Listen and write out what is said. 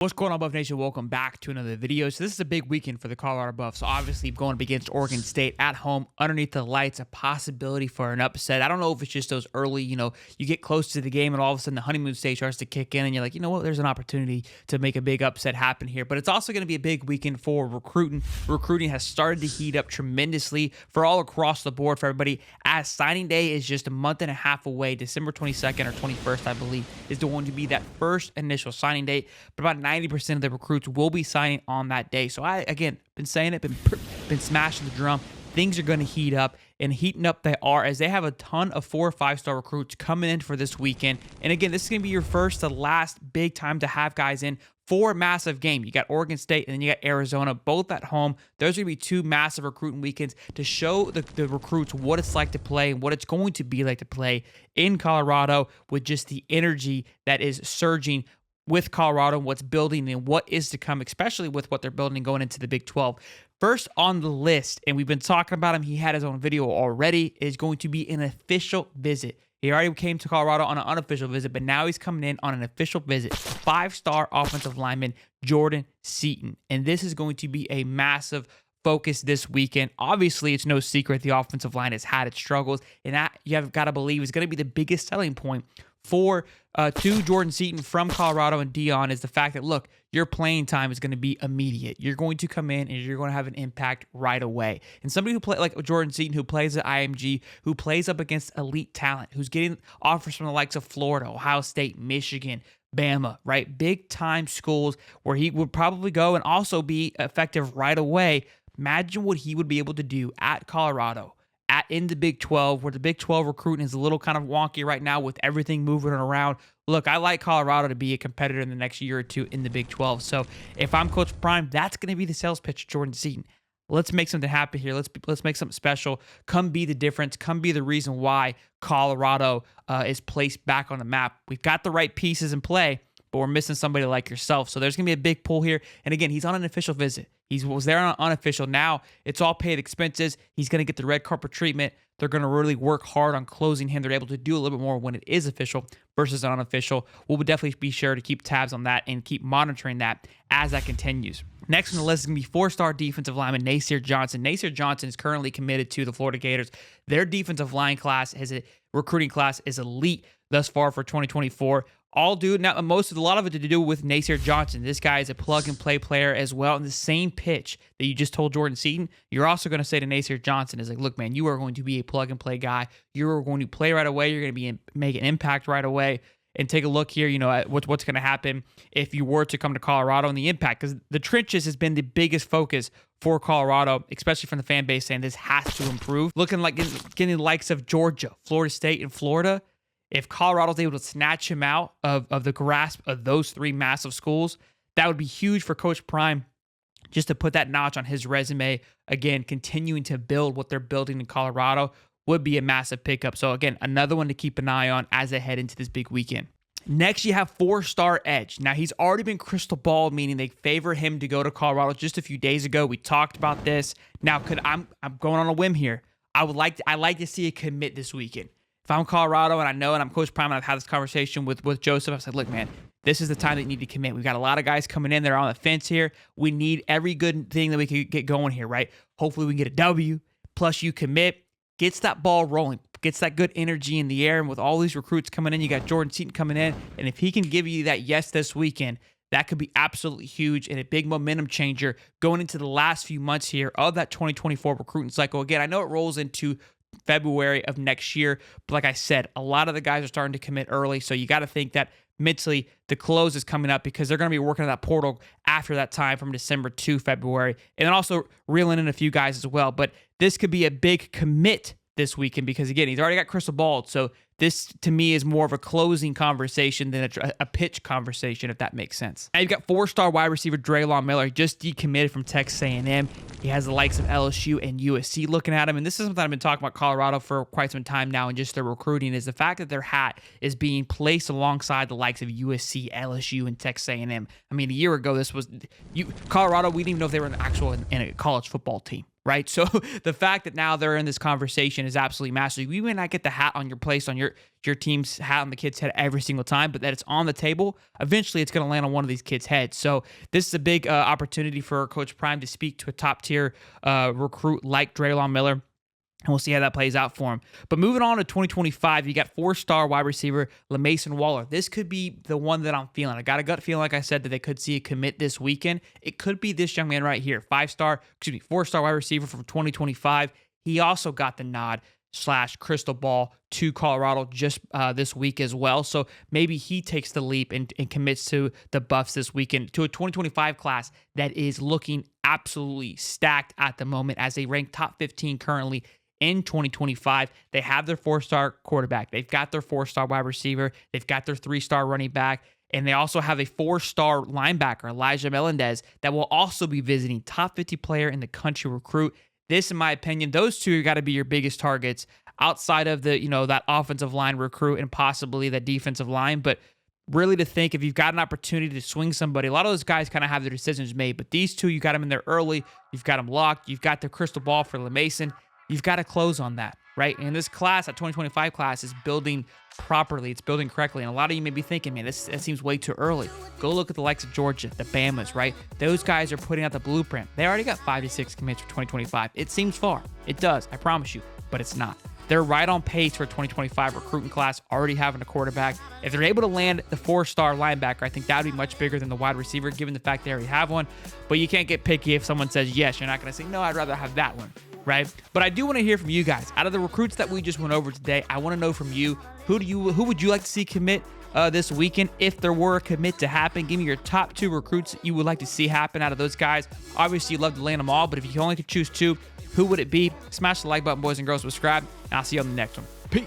What's going on, Buff Nation? Welcome back to another video. So this is a big weekend for the Colorado Buffs. So obviously going up against Oregon State at home, underneath the lights, a possibility for an upset. I don't know if it's just those early, you get close to the game and all of a sudden the honeymoon stage starts to kick in and you're like, you know what, there's an opportunity to make a big upset happen here. But it's also going to be a big weekend for recruiting. Recruiting has started to heat up tremendously for all across the board for everybody, as signing day is just a month and a half away. December 22nd or 21st, I believe, is going to be that first initial signing date. But about 90% of the recruits will be signing on that day. So I, again, been saying it, been smashing the drum. Things are going to heat up, and heating up they are, as they have a ton of 4- or 5-star recruits coming in for this weekend. And again, this is going to be your first to last big time to have guys in for a massive game. You got Oregon State and then you got Arizona, both at home. Those are going to be two massive recruiting weekends to show the recruits what it's like to play and what it's going to be like to play in Colorado, with just the energy that is surging with Colorado and what's building and what is to come, especially with what they're building going into the Big 12. First on the list, and we've been talking about him, he had his own video already, is going to be an official visit. He already came to Colorado on an unofficial visit, but now he's coming in on an official visit. 5-star offensive lineman Jordan Seaton. And this is going to be a massive focus this weekend. Obviously, it's no secret the offensive line has had its struggles, and that you have got to believe is going to be the biggest selling point for to Jordan Seaton from Colorado and Deion, is the fact that, look, your playing time is going to be immediate. You're going to come in and you're going to have an impact right away. And somebody who play like Jordan Seaton, who plays at IMG, who plays up against elite talent, who's getting offers from the likes of Florida, Ohio State, Michigan, Bama, right? Big time schools where he would probably go and also be effective right away. Imagine what he would be able to do at Colorado, in the Big 12, where the Big 12 recruiting is a little kind of wonky right now with everything moving around. Look, I like Colorado to be a competitor in the next year or two in the Big 12. So if I'm Coach Prime, that's going to be the sales pitch to Jordan Seaton. Let's make something happen here. Let's make something special. Come be the difference. Come be the reason why Colorado is placed back on the map. We've got the right pieces in play, but we're missing somebody like yourself. So there's going to be a big pull here. And again, he's on an official visit. He was there on unofficial. Now it's all paid expenses. He's going to get the red carpet treatment. They're going to really work hard on closing him. They're able to do a little bit more when it is official versus unofficial. We'll definitely be sure to keep tabs on that and keep monitoring that as that continues. Next on the list is going to be 4-star defensive lineman Nasir Johnson. Nasir Johnson is currently committed to the Florida Gators. Their defensive line class, recruiting class, is elite thus far for 2024. A lot of it to do with Nasir Johnson. This guy is a plug-and-play player as well. In the same pitch that you just told Jordan Seaton, you're also going to say to Nasir Johnson, is like, look, man, you are going to be a plug-and-play guy. You are going to play right away. You're going to make an impact right away. And take a look here, at what's going to happen if you were to come to Colorado and the impact. Because the trenches has been the biggest focus for Colorado, especially from the fan base, saying this has to improve. Looking like getting the likes of Georgia, Florida State, and Florida. If Colorado's able to snatch him out of the grasp of those three massive schools, that would be huge for Coach Prime, just to put that notch on his resume. Again, continuing to build what they're building in Colorado would be a massive pickup. So again, another one to keep an eye on as they head into this big weekend. Next, you have 4-star edge. Now, he's already been crystal ball, meaning they favor him to go to Colorado just a few days ago. We talked about this. Now, I'm going on a whim here. I like to see a commit this weekend. If I'm Colorado and I know, and I'm Coach Prime, and I've had this conversation with Joseph, I said, look, man, this is the time that you need to commit. We've got a lot of guys coming in that are on the fence here. We need every good thing that we could get going here, right? Hopefully we can get a W, plus you commit, gets that ball rolling, gets that good energy in the air. And with all these recruits coming in, you got Jordan Seaton coming in, and if he can give you that yes this weekend, that could be absolutely huge and a big momentum changer going into the last few months here of that 2024 recruiting cycle. Again, I know it rolls into February of next year, but like I said, a lot of the guys are starting to commit early, so you got to think that mentally the close is coming up, because they're going to be working on that portal after that time from December to February, and then also reeling in a few guys as well. But this could be a big commit this weekend, because again, he's already got crystal balled, so this to me is more of a closing conversation than a pitch conversation, if that makes sense. Now you've got 4-star wide receiver Draylon Miller. He just decommitted from Texas A&M. He has the likes of LSU and USC looking at him, and this is something I've been talking about Colorado for quite some time now, and just their recruiting, is the fact that their hat is being placed alongside the likes of USC, LSU, and Texas A&M. I mean, a year ago, Colorado, we didn't even know if they were in a college football team. right? So the fact that now they're in this conversation is absolutely massive. You may not get the hat on your place, on your team's hat on the kid's head every single time, but that it's on the table, eventually it's going to land on one of these kids' heads. So this is a big opportunity for Coach Prime to speak to a top-tier recruit like Draylon Miller. And we'll see how that plays out for him. But moving on to 2025, you got 4-star wide receiver LaMason Waller. This could be the one that I'm feeling. I got a gut feeling, like I said, that they could see a commit this weekend. It could be this young man right here, 4-star wide receiver from 2025. He also got the nod / crystal ball to Colorado just this week as well. So maybe he takes the leap and commits to the Buffs this weekend, to a 2025 class that is looking absolutely stacked at the moment, as they rank top 15 currently in 2025. They have their 4-star quarterback. They've got their 4-star wide receiver. They've got their 3-star running back. And they also have a 4-star linebacker, Elijah Melendez, that will also be visiting top 50 player in the country recruit. This, in my opinion, those two got to be your biggest targets outside of the, that offensive line recruit and possibly the defensive line. But really, to think, if you've got an opportunity to swing somebody, a lot of those guys kind of have their decisions made. But these two, you got them in there early. You've got them locked. You've got the crystal ball for LaMason. You've got to close on that, right? And this class, that 2025 class, is building properly. It's building correctly. And a lot of you may be thinking, man, that seems way too early. Go look at the likes of Georgia, the Bamas, right? Those guys are putting out the blueprint. They already got 5 to 6 commits for 2025. It seems far. It does, I promise you, but it's not. They're right on pace for a 2025 recruiting class, already having a quarterback. If they're able to land the 4-star linebacker, I think that would be much bigger than the wide receiver, given the fact they already have one. But you can't get picky if someone says yes. You're not going to say, no, I'd rather have that one, right? But I do want to hear from you guys. Out of the recruits that we just went over today, I want to know from you, who would you like to see commit this weekend if there were a commit to happen? Give me your top 2 recruits that you would like to see happen out of those guys. Obviously, you'd love to land them all, but if you only could choose 2, who would it be? Smash the like button, boys and girls. Subscribe, and I'll see you on the next one. Peace.